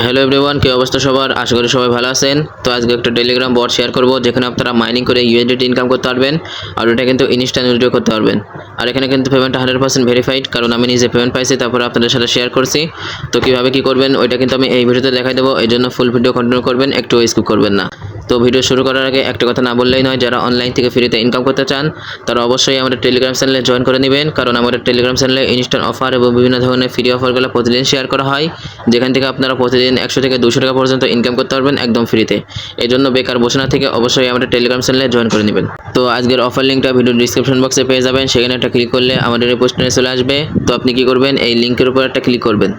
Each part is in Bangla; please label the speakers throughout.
Speaker 1: হ্যালো এভরিওয়ান, কি অবস্থা সবার? আশা করি সবাই ভালো আছেন। তো আজকে একটা টেলিগ্রাম বট শেয়ার করব যেখানে আপনারা মাইনিং করে ইউএসডিটি ইনকাম করতে পারবেন আর ওটা কিন্তু ইনস্ট্যান্ট উইথড্র করতে পারবেন। আর এখানে কিন্তু পেমেন্টটা 100% ভেরিফাইড, কারণ আমি নিজে পেমেন্ট পাইছি, তারপর আপনাদের সাথে শেয়ার করছি। তো কীভাবে কী করবেন ওইটা কিন্তু আমি এই ভিডিওতে দেখাই দেবো, এই জন্য ফুল ভিডিও কন্টিনিউ করবেন, একটু স্কিপ করবেন না। তো ভিডিও শুরু করার আগে একটা কথা না বললেই নয়, যারা অনলাইন থেকে ফ্রিতে ইনকাম করতে চান তারা অবশ্যই আমাদের টেলিগ্রাম চ্যানেলে জয়েন করে নেবেন, কারণ আমাদের টেলিগ্রাম চ্যানেলে ইনস্ট্যান্ট অফার এবং বিভিন্ন ধরনের ফ্রি অফারগুলো প্রতিদিন শেয়ার করা হয়, যেখান থেকে আপনারা প্রতিদিন 100 থেকে 200 টাকা পর্যন্ত ইনকাম করতে পারবেন একদম ফ্রিতে। এই জন্য বেকার বসে না থেকে অবশ্যই আমাদের টেলিগ্রাম চ্যানেলে জয়েন করে নেবেন। তো আজকের অফার লিঙ্কটা ভিডিও ডিসক্রিপশন বক্সে পেয়ে যাবেন, সেখানে একটা ক্লিক করলে আমাদের এই পোস্টে চলে আসবে। তো আপনি কি করবেন, এই লিঙ্কের উপর একটা ক্লিক করবেন,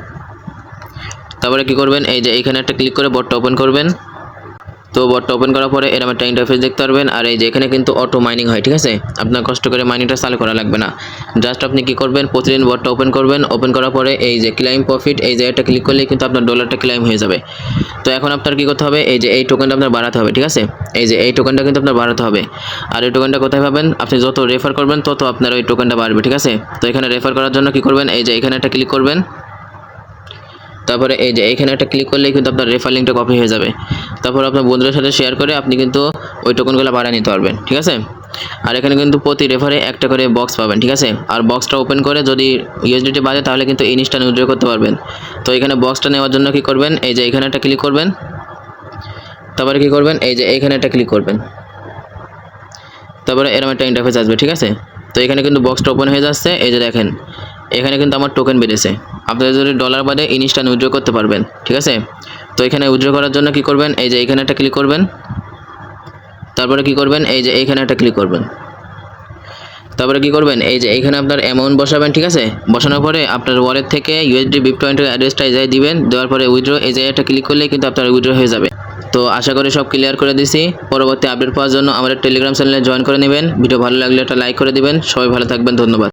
Speaker 1: তারপরে কি করবেন, এই যে এইখানে একটা ক্লিক করে বটটা ওপেন করবেন। তো বটটা ওপেন করার পরে এরকম একটা ইন্টারফেস দেখতে পারবেন। আর এই যে এখানে কিন্তু অটো মাইনিং হয়, ঠিক আছে? আপনার কষ্ট করে মাইনিংটা চালু করা লাগবে না। জাস্ট আপনি কি করবেন, প্রতিদিন বটটা ওপেন করবেন, ওপেন করার পরে এই যে ক্লাইম প্রফিট, এই জায়গাটা ক্লিক করলেই কিন্তু আপনার ডলারটা ক্লাইম হয়ে যাবে। তো এখন আপনার কি করতে হবে, এই যে এই টোকেনটা আপনার বাড়াতে হবে, ঠিক আছে? এই যে এই টোকেনটা কিন্তু আপনার বাড়াতে হবে। আর এই টোকেনটা কোথায় পাবেন, আপনি যত রেফার করবেন তত আপনার ওই টোকেনটা বাড়বে, ঠিক আছে? তো এখানে রেফার করার জন্য কি করবেন, এই যে এখানে একটা ক্লিক করবেন, তারপরে এই যে এইখানে একটা ক্লিক করলেই কিন্তু আপনার রেফার লিঙ্কটা কপি হয়ে যাবে। তারপর আপনার বন্ধুদের সাথে শেয়ার করে আপনি কিন্তু ওই টোকেনগুলো বাড়িয়ে নিতে পারবেন, ঠিক আছে? আর এখানে কিন্তু প্রতি রেফারে একটা করে বক্স পাবেন, ঠিক আছে? আর বক্সটা ওপেন করে যদি ইউএসডিটি বাজে তাহলে কিন্তু ইনস্ট্যান্ট উইথড্র করতে পারবেন। তো এখানে বক্সটা নেওয়ার জন্য কি করবেন, এই যে এখানে একটা ক্লিক করবেন, তারপরে কি করবেন, এই যে এইখানে একটা ক্লিক করবেন, তারপরে এরকম একটা ইন্টারফেস আসবে, ঠিক আছে? তো এখানে কিন্তু বক্সটা ওপেন হয়ে যাচ্ছে, এই যে দেখেন এখানে কিন্তু আমার টোকেন বেড়েছে। আপনারা যদি ডলার বাদে ইনস্ট্যান্ট উইথড্র করতে পারবেন, ঠিক আছে? তো এখানে উইথড্র করার জন্য কি করবেন, এই যে এখানে একটা ক্লিক করবেন, তারপরে কি করবেন, এই যে এইখানে একটা ক্লিক করবেন, তারপরে কি করবেন, এই যে এইখানে আপনার অ্যামাউন্ট বসাবেন, ঠিক আছে? বসানোর পরে আপনার ওয়ালেট থেকে ইউএসডি বিট পয়েন্টের অ্যাড্রেসটা এই জায়গায় দিবেন, দেওয়ার পরে উইথড্র এই জায়গাটা ক্লিক করলেই কিন্তু আপনার উইথড্র হয়ে যাবে। তো আশা করি সব ক্লিয়ার করে দিছি। পরবর্তী আপডেট পাওয়ার জন্য আমাদের টেলিগ্রাম চ্যানেলে জয়েন করে নেবেন। ভিডিও ভালো লাগলে একটা লাইক করে দিবেন। সবাই ভালো থাকবেন, ধন্যবাদ।